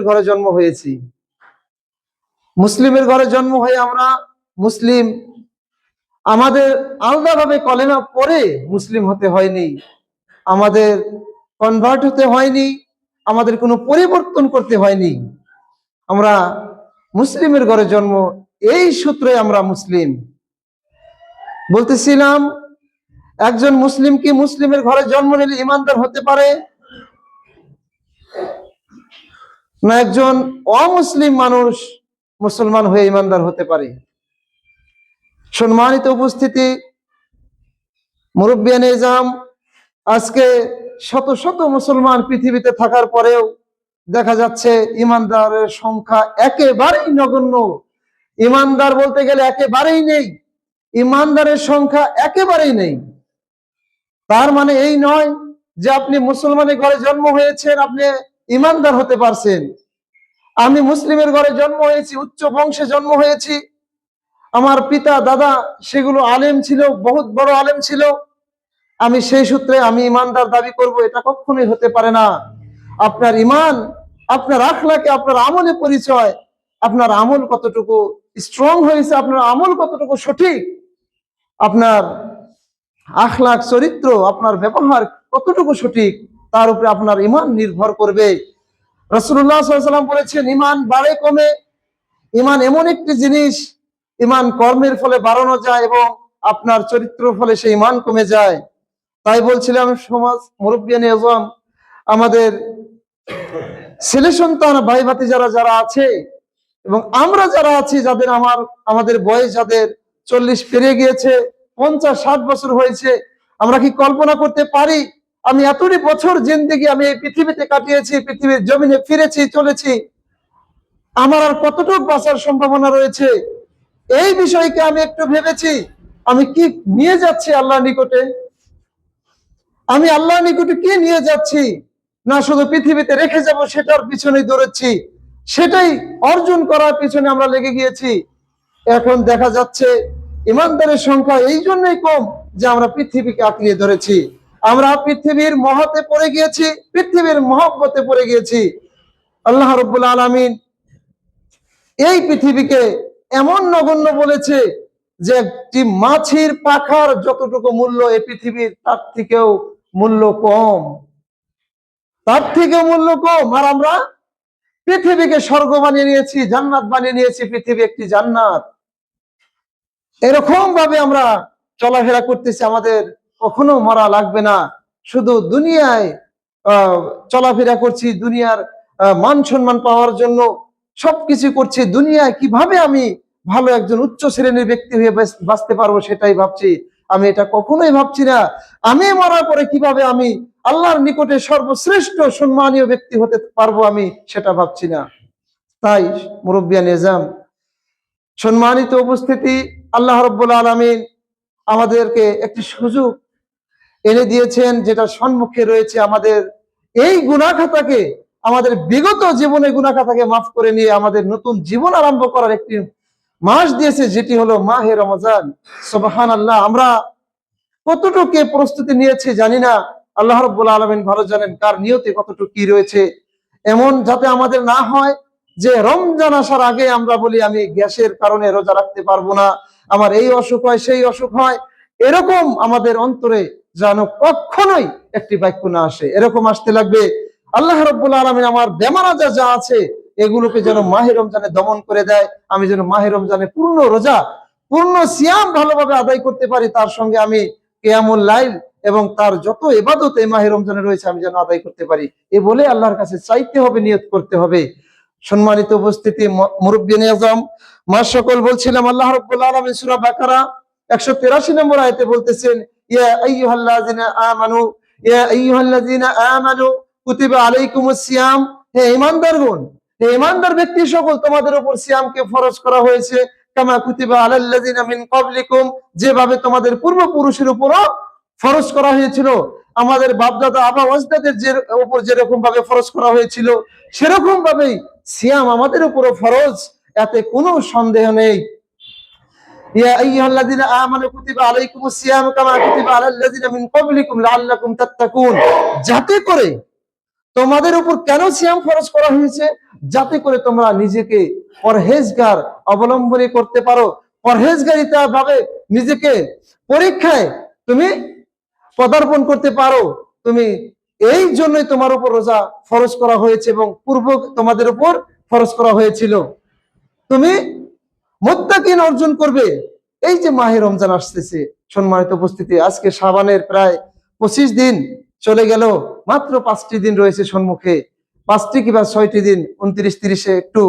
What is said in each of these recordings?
ঘরে জন্ম হয়েছি, মুসলিমের ঘরে জন্ম হয়ে আমরা মুসলিম। আমাদের আলাদাভাবে কলেমা পড়ে মুসলিম হতে হয়নি, আমাদের কনভার্ট হতে হয়নি, আমাদের কোনো পরিবর্তন করতে হয়নি। আমরা মুসলিমের ঘরে জন্ম, এই সূত্রে আমরা মুসলিম। বলতেছিলাম, একজন মুসলিম কি মুসলিমের ঘরে জন্ম নিলে ইমানদার হতে পারে, না একজন অমুসলিম মানুষ মুসলমান হয়ে ইমানদার হতে পারে? সম্মানিত উপস্থিতি, মুরব্বিয়ানে ইজাম, আজকে শত শত মুসলমান পৃথিবীতে থাকার পরেও দেখা যাচ্ছে ইমানদারের সংখ্যা একেবারেই নগণ্য। ইমানদার বলতে গেলে একেবারেই নেই, ইমানদারের সংখ্যা একেবারেই নেই। তার মানে এই নয় যে আপনি মুসলমানের ঘরে জন্ম হয়েছেন আপনি ইমানদার হতে পারছেন। আমি মুসলিমের ঘরে জন্ম হয়েছি, উচ্চ বংশে জন্ম হয়েছি, আমার পিতা দাদা সেগুলো আলেম ছিল, বহুত বড় আলেম ছিল, আমি সেই সূত্রে আমি ইমানদার দাবি করব, এটা কখনোই হতে পারে না। আপনার ইমান আপনার আখলাকে, আপনার আমলে পরিচয়, আপনার আমল কতটুকু স্ট্রং হয়েছে, আপনার আমল কতটুকু সঠিক, আপনার আখলাক চরিত্র, আপনার ব্যবহার কতটুকু সঠিক, তার উপরে আপনার ইমান নির্ভর করবে। রাসূলুল্লাহ সাল্লাল্লাহু আলাইহি ওয়াসাল্লাম বলেছেন, ইমান বাড়ে কমে। ইমান এমন একটি জিনিস, ইমান কর্মের ফলে বাড়ানো যায় এবং আপনার চরিত্রের ফলে সেই ইমান কমে যায়। তাই বলছিলাম, সমাজ মুরব্বিয়ানে আযম, আমাদের ছেলে সন্তান ভাই ভাতিজারা যারা আছে এবং আমরা যারা আছি, যাদের আমাদের বয়স যাদের 40 পেরিয়ে গিয়েছে, 50-60 বছর হয়েছে, আমরা কি কল্পনা করতে পারি আমি এতটি বছর জিন্দেগি আমি এই পৃথিবীতে কাটিয়েছি, পৃথিবীর জমিনে ফিরেছি, চলেছি, আমার আর কতটুকু বাঁচার সম্ভাবনা রয়েছে? এই বিষয়কে আমি একটু ভেবেছি, আমি কি নিয়ে যাচ্ছি আল্লাহর নিকটে? আমি আল্লাহর নিকটে কি নিয়ে যাচ্ছি? না শুধু পৃথিবীতে রেখে যাব সেটার পিছনেই দৌড়াচ্ছি, সেটাই অর্জন করার পিছনে আমরা লেগে গিয়েছি। এখন দেখা যাচ্ছে ইমানদারের সংখ্যা এই জন্যই কম যে আমরা পৃথিবীকে আঁকড়িয়ে ধরেছি, আমরা পৃথিবীর মহতে পড়ে গিয়েছি, পৃথিবীর মহব্বতে পড়ে গিয়েছি। আল্লাহ রাব্বুল আলামিন এই পৃথিবীকে এমন নগণ্য বলেছে যে একটি মাছির পাখার যতটুকু মূল্য এই পৃথিবীর তার থেকেও মূল্য কম, তার থেকেও মূল্য কম। আর আমরা পৃথিবীকে স্বর্গ বানিয়ে নিয়েছি, জান্নাত বানিয়ে নিয়েছি, পৃথিবী একটি জান্নাত। এরকম ভাবে আমরা চলাফেরা করতেছি, আমাদের কখনো মরা লাগবে না, শুধু দুনিয়ায় চলাফেরা করছি, দুনিয়ার মান সম্মান পাওয়ার জন্য সবকিছু করছি, দুনিয়ায় কিভাবে আমি ভালো একজন উচ্চ শ্রেণীর ব্যক্তি হয়ে বাঁচতে পারবো সেটাই ভাবছি। আমি এটা কখনোই ভাবছি না আমি মরার পরে কিভাবে আমি আল্লাহর নিকটে সর্বশ্রেষ্ঠ সম্মানীয় ব্যক্তি হতে পারবো, আমি সেটা ভাবছি না। তাই মুরব্বিয়ানে ইজাম, সম্মানিত উপস্থিতি, আল্লাহ রাব্বুল আলামিন আমাদেরকে একটি সুযোগ এনে দিয়েছেন, যেটা সম্মুখে রয়েছে আমাদের এই গুনাহ খাতাকে, আমাদের বিগত জীবনের গুনাহ খাতাকে মাফ করে নিয়ে আমাদের নতুন জীবন আরম্ভ করার একটি মাস দিয়েছে, যেটি হলো মাহে রমজান। সুবহানাল্লাহ, আমরা কতটুকু প্রস্তুতি নিয়েছি জানি না, আল্লাহ রাব্বুল আলামিন ভালো জানেন কার নিয়তে কতটুকু কি রয়েছে। এমন যাতে আমাদের না হয় যে রমজান আসার আগে আমরা বলি আমি গ্যাসের কারণে রোজা রাখতে পারবো না, আমার এই অসুখ হয়, সেই অসুখ হয়, এরকম আমাদের অন্তরে যেন কখনোই একটি বাক্য না আসে। এরকম আসতে লাগবে আল্লাহ রাব্বুল আলামিন আমার বেমার আজার যা আছে এগুলোকে যেন মাহে রমজানে দমন করে দেয়, আমি যেন মাহে রমজানে পূর্ণ রোজা, পূর্ণ সিয়াম ভালোভাবে আদায় করতে পারি, তার সঙ্গে আমি কিয়ামুল লাইল এবং তার যত ইবাদত এই মাহে রমজানে রয়েছে আমি যেন আদায় করতে পারি। এ বলে আল্লাহর কাছে চাইতে হবে, নিয়ত করতে হবে। সম্মানিত উপস্থিতি, মুরব্বিয়ানে আযম, মা সকল, বলছিলাম আল্লাহ রাব্বুল আলামিন সূরা বাকারা 183 নম্বর আয়াতে বলতেছেন, ইয়া আইয়ুহাল্লাযিনা আমানু, ইয়া আইয়ুহাল্লাযিনা আমানু কুতিবা আলাইকুমুস সিয়াম, হে ঈমানদারগণ, হে ঈমানদার ব্যক্তি সকল, তোমাদের উপর সিয়ামকে ফরজ করা হয়েছে, কামা কুতিবা আলাল্লাযিনা মিন ক্বাবলিকুম, যেভাবে তোমাদের পূর্বপুরুষের উপরও ফরজ করা হয়েছিল। আমাদের বাপদাদা আবা ওয়াজদাদের উপর যেরকম ভাবে ফরজ করা হয়েছিল সেরকম ভাবেই সিয়াম আমাদের উপরও ফরজ, এতে কোনো সন্দেহ নেই। ইয়া আইয়ুহাল্লাযিনা আমানু কুতিবা আলাইকুমুস সিয়াম কামা কুতিবা আলাল্লাযিনা মিন ক্বাবলিকুম লাআল্লাকুম তাত্তাকুন, যাতে করে তোমাদের উপর কেন সিয়াম ফরজ করা হয়েছে? যাতে করে তোমরা নিজেকে পরহেজগার অবলম্বনী করতে পারো, পরহেজগারিতা ভাবে নিজেকে পরীক্ষায় তুমি পদার্পণ করতে পারো। তুমি এই জন্যই তোমার উপর রোজা ফরজ করা হয়েছে এবং পূর্ব তোমাদের উপর ফরজ করা হয়েছিল। তুমি মুত্তাকিন অর্জন করবে। এই যে মাহে রমজান আসতেছে, সম্মানিত উপস্থিতি, আজকে শাবানের প্রায় 25 দিন চলে গেল, মাত্র 5টি দিন রয়েছে সম্মুখে, 5টি কিংবা 6টি দিন, 29, 30-এ একটু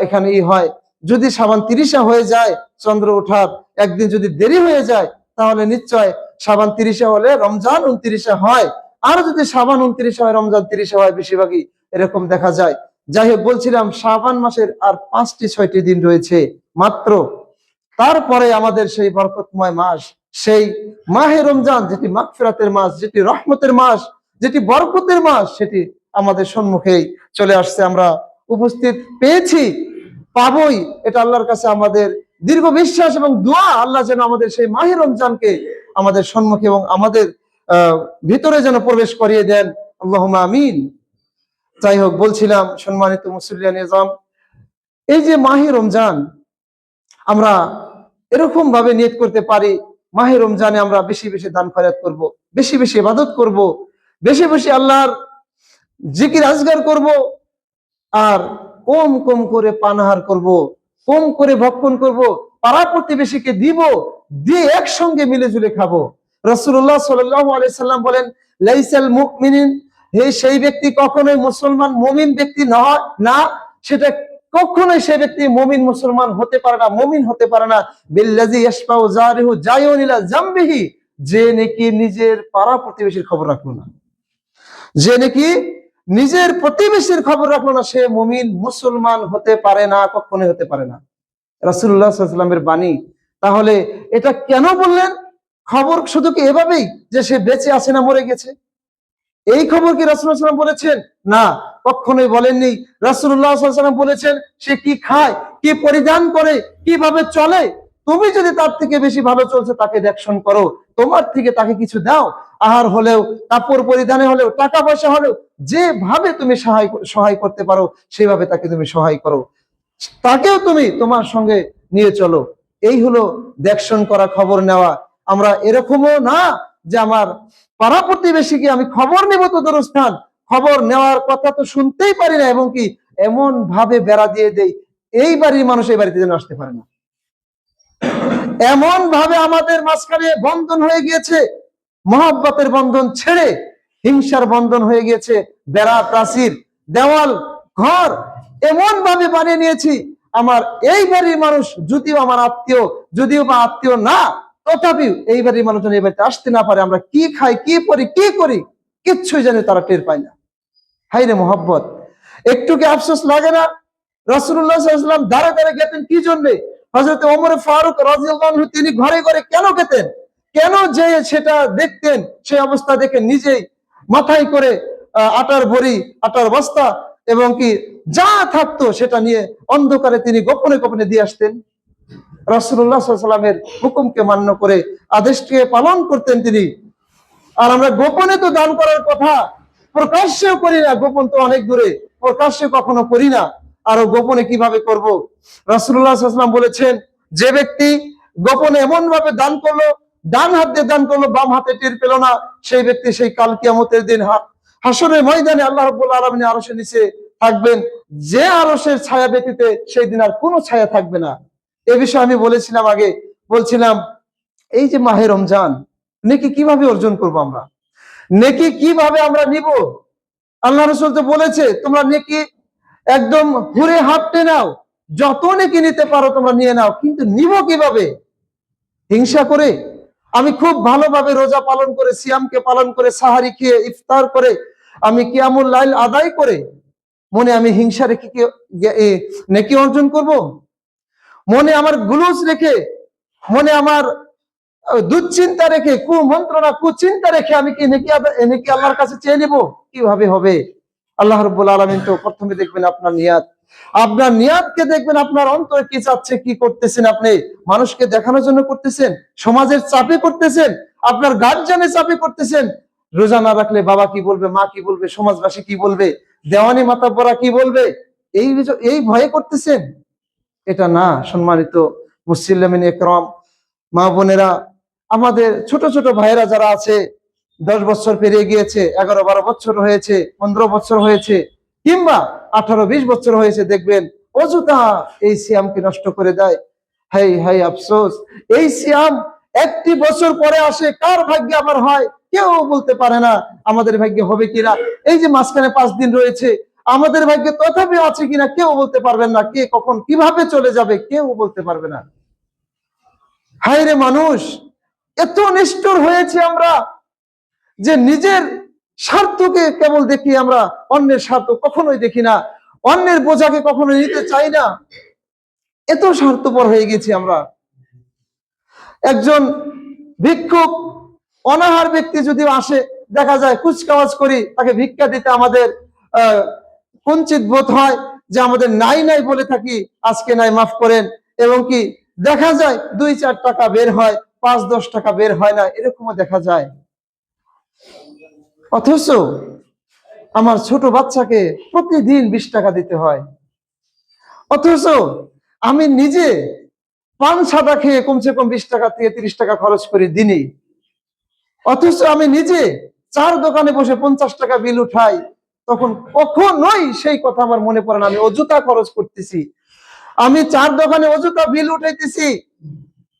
এখানে হয়। যদি শাবান 30-এ হয়ে যায়, চন্দ্র ওঠার একদিন যদি দেরি হয়ে যায়, তাহলে নিশ্চয় শাবান 30-এ হলে রমজান 29-এ হয়। আর যদি শাবান 29-এ হয়, রমজান 30-এ হয়, বেশিরভাগই এরকম দেখা যায়। যাই হোক, বলছিলাম শাবান মাসের আর 5-6টি দিন রয়েছে মাত্র। তারপরে আমাদের সেই বরকতময় মাস, সেই মাহে রমজান, যেটি মাগফিরাতের মাস, যেটি রহমতের মাস, যেটি বরকতের মাস, সেটি আমাদের সম্মুখেই চলে আসছে। আমরা উপস্থিত পেয়েছি, পাবই, এটা আল্লাহর কাছে আমাদের দীর্ঘ বিশ্বাস এবং দোয়া। আল্লাহ যেন আমাদের সেই মাহে রমজানকে আমাদের সম্মুখে এবং আমাদের ভিতরে যেন প্রবেশ করিয়ে দেন, আল্লাহুম্মা আমিন। যাই হোক, বলছিলাম সম্মানিত মুসল্লিয়ান নিজাম, এই যে মাহে রমজান, আমরা এরকম ভাবে নিয়ত করতে পারি, মাহে রমজানে আমরা বেশি বেশি দান খয়রাত করব, বেশি বেশি ইবাদত করব, বেশি বেশি আল্লাহর জিকির আজগার করব, আর কম কম করে পানাহার করব, কম করে ভক্ষণ করব, পাড়া প্রতিবেশীকে দিব, দিয়ে একসঙ্গে মিলে ঝুলে খাবো। রাসূলুল্লাহ সাল্লাল্লাহু আলাইহি সাল্লাম বলেন, লাইসাল মুমিনিন, সেই ব্যক্তি কখনোই মুসলমান মুমিন ব্যক্তি নয় না, সেটা কখনোই সে ব্যক্তি মুমিন মুসলমান হতে পারে না, মুমিন হতে পারে না, বিল্লাযী ইয়াশফাউ জারিহু জায়ুন ইলা জামবিহি, যে নাকি নিজের পাড়া প্রতিবেশীর খবর রাখলো না, যে নাকি নিজের প্রতিবেশীর খবর রাখলো না, সে মুমিন মুসলমান হতে পারে না, কখনোই হতে পারে না। রাসূলুল্লাহ সাল্লাল্লাহু আলাইহি ওয়াসাল্লামের বাণী। তাহলে এটা কেন বললেন? খবর শুধু কি এভাবেই যে সে বেঁচে আছে না মরে গেছে, এই খবর কি রাসূলুল্লাহ সাল্লাল্লাহু আলাইহি ওয়াসাল্লাম বলেছেন? না, কখনোই বলেননি। রাসূলুল্লাহ সাল্লাল্লাহু আলাইহি ওয়াসাল্লাম বলেছেন সে কি খায়, কি পরিধান করে, কিভাবে চলে। তুমি যদি তার থেকে বেশি ভালো চলছে, তাকে দেখশন করো, তোমার থেকে তাকে কিছু দাও, আহার হলেও, কাপড় পরিধানে হলেও, টাকা পয়সা হলেও, যেভাবে তুমি সহায় করতে পারো, সেভাবে তাকে তুমি সহায় করো, তাকেও তুমি তোমার সঙ্গে নিয়ে চলো। এই হলো দেখশন করা, খবর নেওয়া। আমরা এরকমও না যে আমার পাড়া প্রতিবেশীকে আমি খবর নেব তো দূরস্থান, খবর নেওয়ার কথা তো শুনতেই পারি না, এবং কি এমন ভাবে বেড়া দিয়ে দেই এই বাড়ির মানুষ এই বাড়িতে যেন আসতে পারে না, এমন ভাবে আমাদের মাঝখানে বন্ধন হয়ে গিয়েছে, মহব্বতের বন্ধন ছেড়ে হিংসার বন্ধন হয়ে গিয়েছে, বেড়া, প্রাচীর, দেওয়াল, ঘর এমন ভাবে বানিয়ে নিয়েছি, আমার এই বাড়ির মানুষ যদিও আমার আত্মীয়, যদিও বা আত্মীয় না, তথাপি এই বাড়ির মানুষজন এই বাড়িতে আসতে না পারে, আমরা কি খাই, কি পরি, কি করি, কিচ্ছুই জানি তারা টের পায় না। হাই রে মহব্বত, একটু কি আফসোস লাগে না? রাসূলুল্লাহ সাল্লাল্লাহু আলাইহি ওয়াসাল্লাম দাঁড়ে দাঁড়ে গেতেন কি জন্য? হযরত ওমর ফারুক রাদিয়াল্লাহু আনহু তিনি ঘরে ঘরে কেন গেতেন? কেন যে সেটা দেখতেন? সেই অবস্থা দেখে নিজেই মাথায় করে আটার ভরি, আটার বস্তা এবং কি যা থাকতো সেটা নিয়ে অন্ধকারে তিনি গোপনে গোপনে দিয়ে আসতেন। রাসূলুল্লাহ সাল্লাল্লাহু আলাইহি ওয়াসাল্লামের হুকুমকে মান্য করে, আদেশকে পালন করতেন তিনি। আর আমরা গোপনে তো দান করার কথা, প্রকাশ্যেও করি না, গোপন তো অনেক দূরে, প্রকাশ্যে কখনো করি না, আরো গোপনে কিভাবে করব? রাসূলুল্লাহ সাল্লাল্লাহু আলাইহি ওয়াসাল্লাম বলেছেন, যে ব্যক্তি গোপনে এমন ভাবে দান করলো, ডান হাত দিয়ে দান করলো, বাম হাতে টের পেল না, সেই ব্যক্তি সেই কাল কিয়ামতের দিন হাসরের ময়দানে আল্লাহ রাব্বুল আলামিনের আরশের নিচে থাকবেন, যে আরশের ছায়া ব্যতীত সেই দিন আর কোনো ছায়া থাকবে না। এ বিষয়ে আমি বলেছিলাম আগে, বলছিলাম এই যে মাহে রমজান, নেকি কিভাবে অর্জন করব আমরা, নেকি কিভাবে আমরা নিব? আল্লাহ রাসূল তো বলেছে তোমরা নেকি একদম হুরে হাঁটতে নাও, যত নেকি নিতে পারো তোমরা নিয়ে নাও, কিন্তু নিব কিভাবে? হিংসা করে? আমি খুব ভালোভাবে রোজা পালন করে, সিয়ামকে পালন করে, সাহারি খেয়ে, ইফতার করে, আমি কিয়ামুল লাইল আদায় করে মনে আমি হিংসা রেখে কি নেকি অর্জন করব? মনে আমার গুলুস রেখে, মনে আমার দুশ্চিন্তা রেখে, কুমন্ত্রণা, কুচিন্তা রেখে আমি কি নেকি আল্লাহর কাছে চেয়ে নিব? কিভাবে হবে? আল্লাহ রাব্বুল আলামিন তো প্রথমে দেখবেন আপনার নিয়াত, আপনার নিয়াতকে দেখবেন, আপনার অন্তরে কি চাচ্ছে, কি করতেছেন। আপনি মানুষকে দেখানোর জন্য করতেছেন, সমাজের চাপে করতেছেন, আপনার গার্জিয়ানের চাপে করতেছেন, রোজা না রাখলে বাবা কি বলবে, মা কি বলবে, সমাজবাসী কি বলবে, দেওয়ানি মাতাব্বরা কি বলবে, এই ভয়ে করতেছেন? এটা না। সম্মানিত মুসলিমিন একরাম, মা বোনেরা, আমাদের ছোট ছোট ভাইয়েরা যারা আছে, 10 বছর পেরিয়ে গিয়েছে, 11-12 বছর হয়েছে, 15 বছর হয়েছে, কিংবা 18-20 বছর হয়েছে, দেখবেন অযথা এই সিয়ামকে নষ্ট করে দেয়। হাই হাই আফসোস, এই সিয়াম একটি বছর পরে আসে, কার ভাগ্যে আবার হয় কেউ বলতে পারে না। আমাদের ভাগ্যে হবে কিনা, এই যে মাঝখানে 5 দিন রয়েছে, আমাদের ভাগ্যে তথাপি আছে কিনা কেউ বলতে পারবেন না। কে কখন কিভাবে চলে যাবে কেউ বলতে পারবে না। হায় রে মানুষ, এত নিষ্ঠুর হয়েছে আমরা যে নিজের স্বার্থকে কেবল দেখি আমরা, অন্যের স্বার্থ কখনোই দেখি না, অন্যের বোঝাকে কখনো নিতে চাই না। এত স্বার্থপর হয়ে গেছি আমরা। একজন ভিক্ষুক, অনাহার ব্যক্তি যদি আসে, দেখা যায় কুচকাওয়াজ করি, তাকে ভিক্ষা দিতে আমাদের কুঞ্চিত বোধ হয়, যে আমাদের নাই নাই বলে থাকি, আজকে নাই মাফ করেন, এবং কি দেখা যায় 2-4 টাকা বের হয়, 5-10 টাকা বের হয় না, এরকমও দেখা যায়। অথচ আমার ছোট বাচ্চাকে প্রতিদিন 20 টাকা দিতে হয়। অথচ আমি নিজে পান সাদা খেয়ে কমসে কম 20 টাকা থেকে 30 টাকা খরচ করি দিনই। অথচ আমি নিজে 4 দোকানে বসে 50 টাকা বিল উঠাই, তখন কখনোই সেই কথা আমার মনে পড়ে না আমি অযথা খরচ করতেছি। আমি 4 দোকানে অযথা বিল উঠাইতেছি,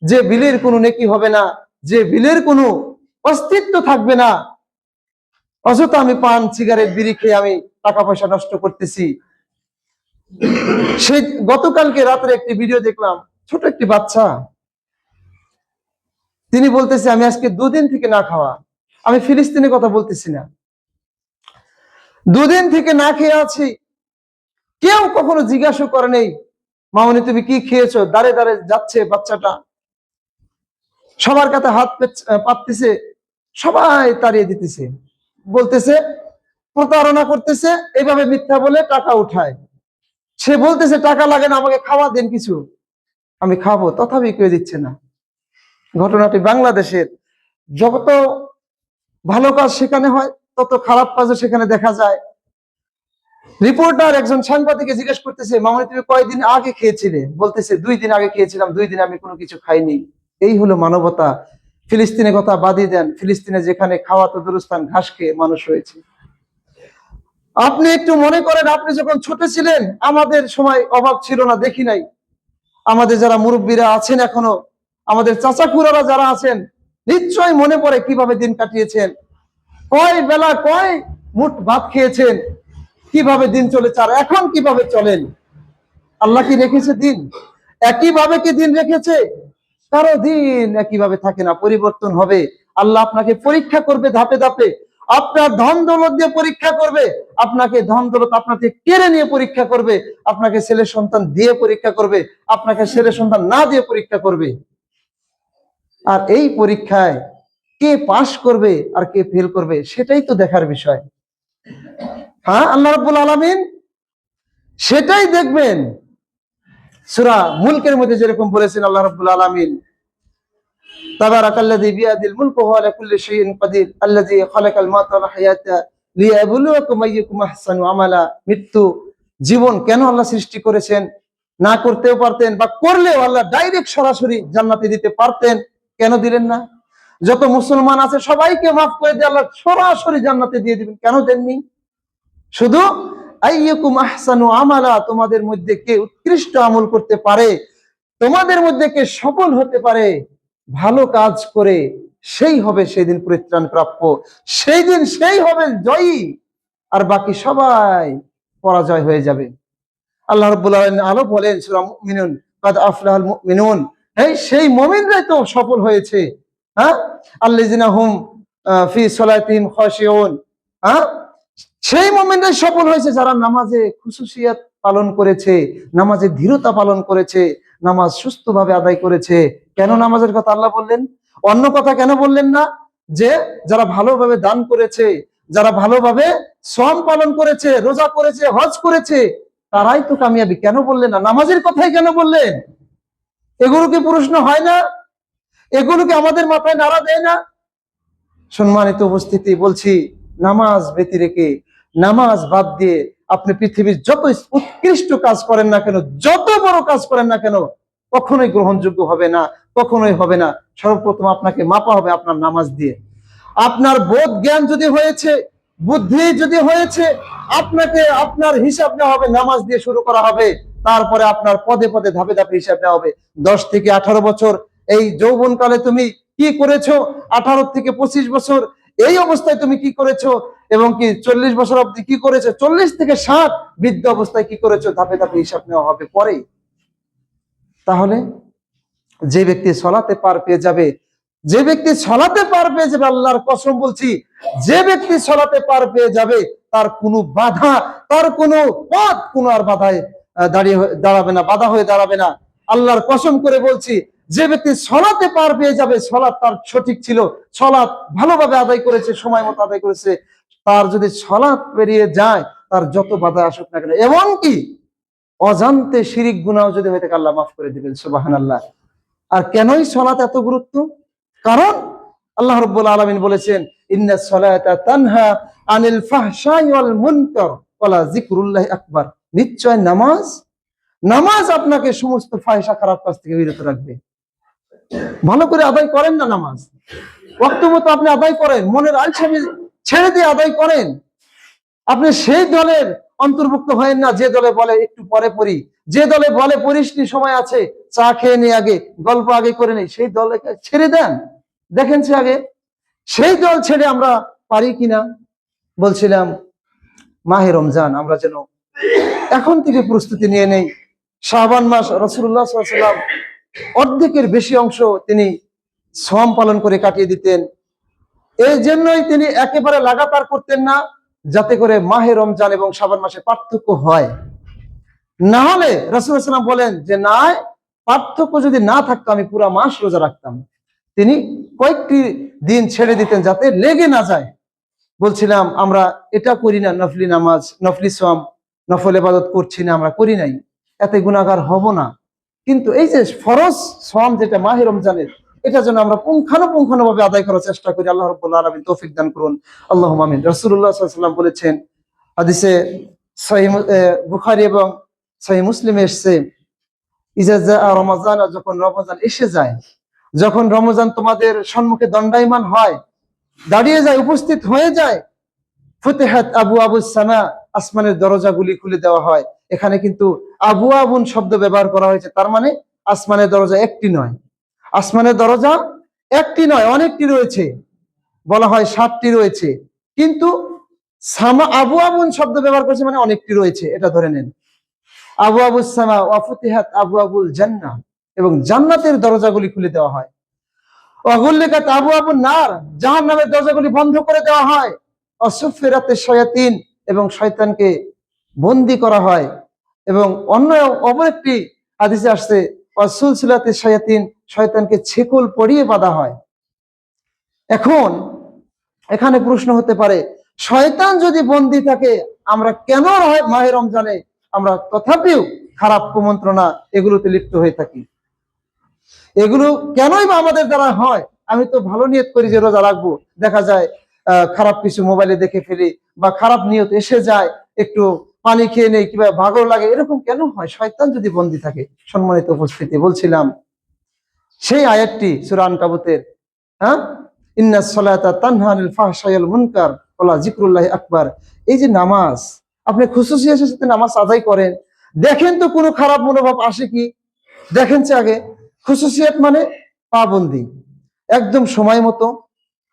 যে বিলের কোনো নেকি হবে না, যে বিলের কোনো অস্তিত্ব থাকবে না। অযথা আমি পান সিগারেট বিড়ি খেয়ে আমি টাকা পয়সা নষ্ট করতেছি। সেই গতকালকে রাত্রে একটি ভিডিও দেখলাম, ছোট একটি বাচ্চা, তিনি বলতেছে আমি আজকে 2 দিন থেকে না খাওয়া। আমি ফিলিস্তিনের কথা বলতেছি না, 2 দিন থেকে না খেয়ে আছি। কেউ কখনো জিজ্ঞাসা করে নেই, মামনি তুমি কি খেয়েছো? দাঁড়ে দাঁড়ে যাচ্ছে বাচ্চাটা, সবার কাছে হাত পাততেছে, সবাই তাড়িয়ে দিতেছে, বলতেছে প্রতারণা করতেছে, এইভাবে মিথ্যা বলে টাকা উঠায়। সে বলতেছে টাকা লাগে না, আমাকে খাওয়া দেন কিছু, আমি খাবো, তথাপি কেউ দিচ্ছে না। ঘটনাটি বাংলাদেশের। যত ভালো কাজ সেখানে হয়, তত খারাপ কাজও সেখানে দেখা যায়। রিপোর্টার একজন সাংবাদিককে জিজ্ঞেস করতেছে, মামনি তুমি কয়দিন আগে খেয়েছিলে? বলতেছে 2 দিন আগে খেয়েছিলাম, 2 দিন আমি কোনো কিছু খাইনি। এই হলো মানবতা। ফিলিস্তিনের কথা বাদই দেন, ফিলিস্তিনে যেখানে খাওয়া তো দুরস্থান, ঘাস খেয়ে মানুষ হয়েছে। আপনি একটু মনে করেন, আপনি যখন ছোট ছিলেন, আমাদের সময় অভাব ছিল না, দেখি নাই। আমাদের যারা মুরব্বীরা আছেন এখনো, আমাদের চাচা খুড়ারা যারা আছেন, নিশ্চয়ই মনে পড়ে কিভাবে দিন কাটিয়েছেন, কয় বেলা কয় মুঠ ভাত খেয়েছেন, কিভাবে দিন চলেছে, আর এখন কিভাবে চলেন। আল্লাহ কি রেখেছে দিন একইভাবে? কি দিন রেখেছে? কারো দিন একইভাবে থাকে না, পরিবর্তন হবে। আল্লাহ আপনাকে পরীক্ষা করবে ধাপে ধাপে। আপনার ধন দৌলত দিয়ে পরীক্ষা করবে, আপনাকে ধন দৌলত আপনাকে কেড়ে নিয়ে পরীক্ষা করবে, আপনাকে ছেলে সন্তান দিয়ে পরীক্ষা করবে, আপনাকে ছেলে সন্তান না দিয়ে পরীক্ষা করবে। আর এই পরীক্ষায় কে পাশ করবে আর কে ফেল করবে, সেটাই তো দেখার বিষয়। হ্যাঁ, আল্লাহ রাব্বুল আলামিন সেটাই দেখবেন। সূরা মুলকের মধ্যে যেরকম বলেছেন আল্লাহ রাব্বুল আলামিন, তাবারাকাল্লাযী বিয়াদিল মুলকু ওয়া আলা কুল্লি শাইইন কাদির আল্লাযী খালাকাল মাউতা ওয়াল হায়াতা লিয়াবলুয়াকুম আইয়ুকুম আহসানু আমালা। মৃত্যু জীবন কেন আল্লাহ সৃষ্টি করেছেন? না করতেও পারতেন, বা করলেও আল্লাহ ডাইরেক্ট সরাসরি জান্নাতে দিতে পারতেন, কেন দিলেন না? যত মুসলমান আছে সবাইকে মাফ করে দিয়ে আল্লাহ সরাসরি জান্নাতে দিয়ে দিবেন, কেন দেননি? শুধু আইয়ুকুম আহসানু আমালা, তোমাদের মধ্যে কে উৎকৃষ্ট আমল করতে পারে, তোমাদের মধ্যে কে সফল হতে পারে ভালো কাজ করে, সেই হবে সেদিন পরিত্রাণ প্রাপ্য, সেই দিন সেই হবে জয়ী, আর বাকি সবাই পরাজয় হয়ে যাবে। আল্লাহ রাব্বুল আলামিন আলো বলেন সূরা মুমিনুন, কাদ আফলাহাল মুমিনুন, এই সেই মুমিনরাই তো সফল হয়েছে। হ্যাঁ, আল্লাযিনা হুম ফি সালাতিহিম খাশিউন, হ্যাঁ, সেই মুমিনরাই সফল হয়েছে যারা নামাজে খুশুসিয়াত পালন করেছে, নামাজে ধীরতা পালন করেছে, নামাজ সুস্থভাবে আদায় করেছে। কেন নামাজের কথা আল্লাহ বললেন? অন্য কথা কেন বললেন না? যে যারা ভালোভাবে দান করেছে, যারা ভালোভাবে শ্রম পালন করেছে, রোজা করেছে, হজ করেছে, তারাই তো কামিয়াবি। কেন বললেন না? নামাজের কথাই কেন বললেন? এগুলো কি প্রশ্ন হয় না? এগুলো কি আমাদের মাথায় নাড়া দেয় না? সম্মানিত উপস্থিতি, বলছি নামাজ ব্যতি রেখে, নামাজ বাদ দিয়ে আপনি পৃথিবীর যত উৎকৃষ্ট কাজ করেন না কেন, যত বড় কাজ করেন না কেন, কখনোই গ্রহণযোগ্য হবে না, কখনোই হবে না। সর্বপ্রথম আপনাকে মাপা হবে আপনার নামাজ দিয়ে। আপনার বোধ জ্ঞান যদি হয়েছে, বুদ্ধি যদি হয়েছে, আপনাকে আপনার হিসাব নেওয়া হবে, নামাজ দিয়ে শুরু করা হবে। তারপরে আপনার পদে পদে ধাপে ধাপে হিসাব নেওয়া হবে। 10 থেকে 18 বছর এই যৌবনকালে তুমি কি করেছো, 18 থেকে 25 বছর এই অবস্থায় তুমি কি করেছো, এবং কি 40 বছর অবধি কি করেছো, 40 থেকে 60 বৃদ্ধ অবস্থায় কি করেছো, ধাপে ধাপে হিসাব নেওয়া হবে পরে। তাহলে যে ব্যক্তি সলাতে পার পেয়ে যাবে, যে ব্যক্তি সলাতে পার পেয়ে যাবে, আল্লাহর কসম বলছি, যে ব্যক্তি সলাতে পার পেয়ে যাবে, তার কোনো বাধা, তার কোনো পথ কোনো আর বাধায় দাঁড়াবে না, বাধা হয়ে দাঁড়াবে না। আল্লাহর কসম করে বলছি, যে ব্যক্তি সলাতে পার পেয়ে যাবে, সলাৎ তার সঠিক ছিল, সলাৎ ভালোভাবে আদায় করেছে, সময় মতো আদায় করেছে, তার যদি সলাৎ পেরিয়ে যায়, তার যত বাধা আসুক না কেন, এমনকি অজান্তে শিরিক গুনাহ যদি হয়ে থাকে, আল্লাহ মাফ করে দিবেন। সুবহানাল্লাহ। আর কেনই সলাত এত গুরুত্ব? কারণ আল্লাহ রাব্বুল আলামিন বলেছেন, ইন্নাস সালাতা তানহা আনিল ফাহশাই ওয়াল মুনকার ওয়ালা যিকরুল্লাহি আকবার। নিশ্চয় নামাজ, নামাজ আপনাকে সমস্ত ফাহিশা খারাপ কাজ থেকে বিরত রাখবে। ভালো করে আদায় করেন না নামাজ, ওয়াক্ত মতো আপনি আদায় করেন, মনের আলসামি ছেড়ে দিয়ে আদায় করেন। আপনি সেই দলের অন্তর্ভুক্ত হয়েন না যে দলে বলে একটু পরে পড়ি, যে দলে বলে পরিষ্টি সময় আছে, চা খেয়ে নিয়ে আগে, গল্প আগে করে নেই, সেই দলে ছেড়ে দেন। দেখেন সে আগে সেই দল ছেড়ে আমরা পারি কিনা। বলছিলাম মাহে রমজান আমরা যেন এখন থেকে প্রস্তুতি নিয়ে নেই। শাবান মাস রাসূলুল্লাহ সাল্লাল্লাহু আলাইহি ওয়াসাল্লাম অর্ধেকের বেশি অংশ তিনি শ্রম পালন করে কাটিয়ে দিতেন। এই জন্যই তিনি একেবারে লাগাতার করতেন না, যাতে করে মাহে রমজান এবং শাবান মাসে পার্থক্য হয়। না হলে রাসূলুল্লাহ সাল্লাল্লাহু আলাইহি ওয়াসাল্লাম বলেন যে না, পার্থক্য যদি না থাকতো আমি পুরো মাস রোজা রাখতাম। তিনি কয়েকটি দিন ছেড়ে দিতেন যাতে লেগে না যায়। বলছিলাম আমরা এটা করি না, নফলি নামাজ, নফলি শ্রম, নফল ইবাদত করছি না, আমরা করি নাই, এতে গুনাহগার হব না। কিন্তু এই যে ফরজ শ্রম যেটা মাহে রমজানের, এটা যেন আমরা পুঙ্খানুপুঙ্খানুভাবে আদায় করার চেষ্টা করি। আল্লাহ রাব্বুল আলামিন তৌফিক দান করুন, আল্লাহুম্মা আমিন। রাসূলুল্লাহ সাল্লাল্লাহু আলাইহি ওয়াসাল্লাম বলেছেন, হাদিসে সহিহ বুখারী এবং সহিহ মুসলিমে এসেছে, ইজা জাআ রমাজান, যখন রমজান এসে যায়, যখন রমজান তোমাদের সম্মুখে দণ্ডায়মান হয়, দাঁড়িয়ে যায়, উপস্থিত হয়ে যায়, ফুতিহাত আবওয়াবুস সামা, আসমানের দরজাগুলি খুলে দেওয়া হয়। এখানে কিন্তু আবওয়াবুন শব্দ ব্যবহার করা হয়েছে, তার মানে আসমানের দরজা একটি নয়, আসমানের দরজা একটি নয়, অনেকটি রয়েছে। বলা হয় 7টি রয়েছে, কিন্তু সামা আবওয়াবুন শব্দ ব্যবহার করেছে মানে অনেকটি রয়েছে, এটা ধরে নেন। আবওয়াবুস সামা ওয়া ফুতিহাত আবওয়াবুল জান্নাহ, এবং জান্নাতের দরজাগুলি খুলে দেওয়া হয়। ওয়াগুল্লিকাত আবওয়াবুন নার, জাহান্নামের দরজাগুলি বন্ধ করে দেওয়া হয়। অসুফিরাতিশ শায়াতিন, এবং শয়তানকে বন্দী করা হয়। এবং অন্য অপর একটি হাদিসে আসছে, ওয়াসুলসিলাতিশ শায়াতিন, শয়তানকে ছেকল পরিয়ে বাঁধা হয়। এখন এখানে প্রশ্ন হতে পারে, শয়তান যদি বন্দী থাকে, আমরা কেন মাহে রমজানে আমরা তথাপিও খারাপ কুমন্ত্রণা এগুলোতে লিপ্ত হয়ে থাকি? এগুলো কেনই বা আমাদের দ্বারা হয়? আমি তো ভালো নিয়ত করি যে রোজা রাখবো, দেখা যায় খারাপ কিছু মোবাইলে দেখে ফেলি, বা খারাপ নিয়ত এসে যায়, একটু পানি খেয়ে নেই, কিংবা ভাগর লাগে, এরকম কেন হয়? শয়তান যদি বন্দী থাকে। সম্মানিত উপস্থিতি, বলছিলাম সেই আয়াতটি সূরা আনকাবুতের, হ্যাঁ, ইন্নাস সালাতা তানহা আনিল ফাহশাই ওয়াল মুনকার ওয়ালা যিকরুল্লাহি আকবার। এই যে নামাজ, আপনি খুশুসিয়াতের সাথে নামাজ আদায় করেন, দেখেন তো কোনো খারাপ মনোভাব আসে কি? দেখেন সে আগে। খুশুসিয়াত মানে পাবন্দি, একদম সময় মতো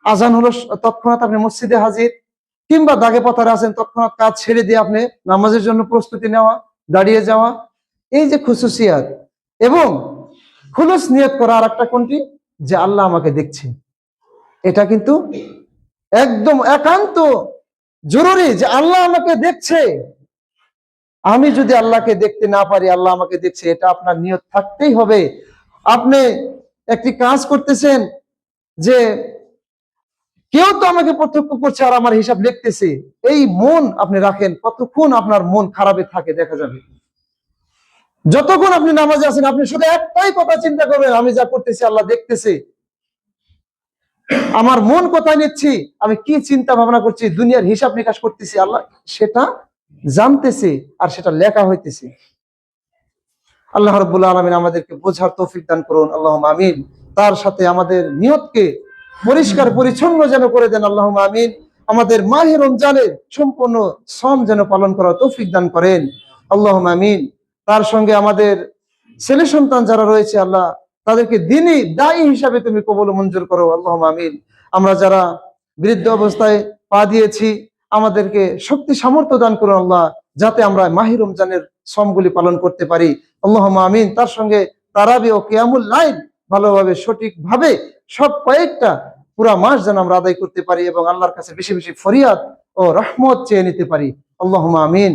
আজান হলো তৎক্ষণাৎ আপনি মসজিদে হাজির, কিংবা দাগে পাতারে আছেন তৎক্ষণাৎ কাজ ছেড়ে দিয়ে আপনি নামাজের জন্য প্রস্তুতি নেওয়া, দাঁড়িয়ে যাওয়া, এই যে খুশুসিয়াত। এবং খুলুস নিয়ত করা আর একটা কোনটি, যে আল্লাহ আমাকে দেখছে। এটা কিন্তু একদম একান্ত জরুরি যে আল্লাহ আমাকে দেখছে। আমি যদি আল্লাহকে দেখতে না পারি, আল্লাহ আমাকে দেখছে, এটা আপনার নিয়ত থাকতেই হবে। আপনি একটি কাজ করতেছেন যে কেউ তো আমাকে প্রত্যক্ষ করছে আর আমার হিসাব লিখতেছে, এই মন আপনি রাখেন, কতক্ষণ আপনার মন খারাপে থাকে দেখা যাবে। যতক্ষণ আপনি নামাজে আছেন, আপনি শুধু একটাই কথা চিন্তা করবেন, আমি যা করতেছি আল্লাহ দেখতেছে। আমার মন কোথায় নিচ্ছি, আমি কি চিন্তা ভাবনা করছি, দুনিয়ার হিসাব নিকাশ করতেছি, আল্লাহ সেটা জানতেছে আর সেটা লেখা হইতেছে। আল্লাহ রাব্বুল আলামিন আমাদেরকে বোঝার তৌফিক দান করুন, আল্লাহুম্মা আমিন। তার সাথে আমাদের নিয়তকে পরিষ্কার পরিচ্ছন্ন যেন করে দেন, আল্লাহুম্মা আমিন। আমাদের মাহে রমজানের সম্পূর্ণ শ্রম যেন পালন করার তৌফিক দান করেন, আল্লাহুম্মা আমিন। তার সঙ্গে আমাদের ছেলে সন্তান যারা রয়েছে আল্লাহ, তাদেরকে দিনই দায়ী হিসাবে তুমি কবুল ও মঞ্জুর করো, আল্লাহুম্মা আমিন। আমরা যারা বৃদ্ধ অবস্থায় পা দিয়েছি, আমাদেরকে শক্তি সামর্থ্য দান করুন আল্লাহ, যাতে আমরা মাহে রমজানের শ্রমগুলি পালন করতে পারি, আল্লাহুম্মা আমিন। তার সঙ্গে তারাবি ও কিয়ামুল লাইল ভালোভাবে সঠিকভাবে সব কয়েকটা পুরা মাস যেন আমরা আদায় করতে পারি এবং আল্লাহর কাছে বেশি বেশি ফরিয়াদ ও রহমত চেয়ে নিতে পারি, আল্লাহুম্মা আমিন।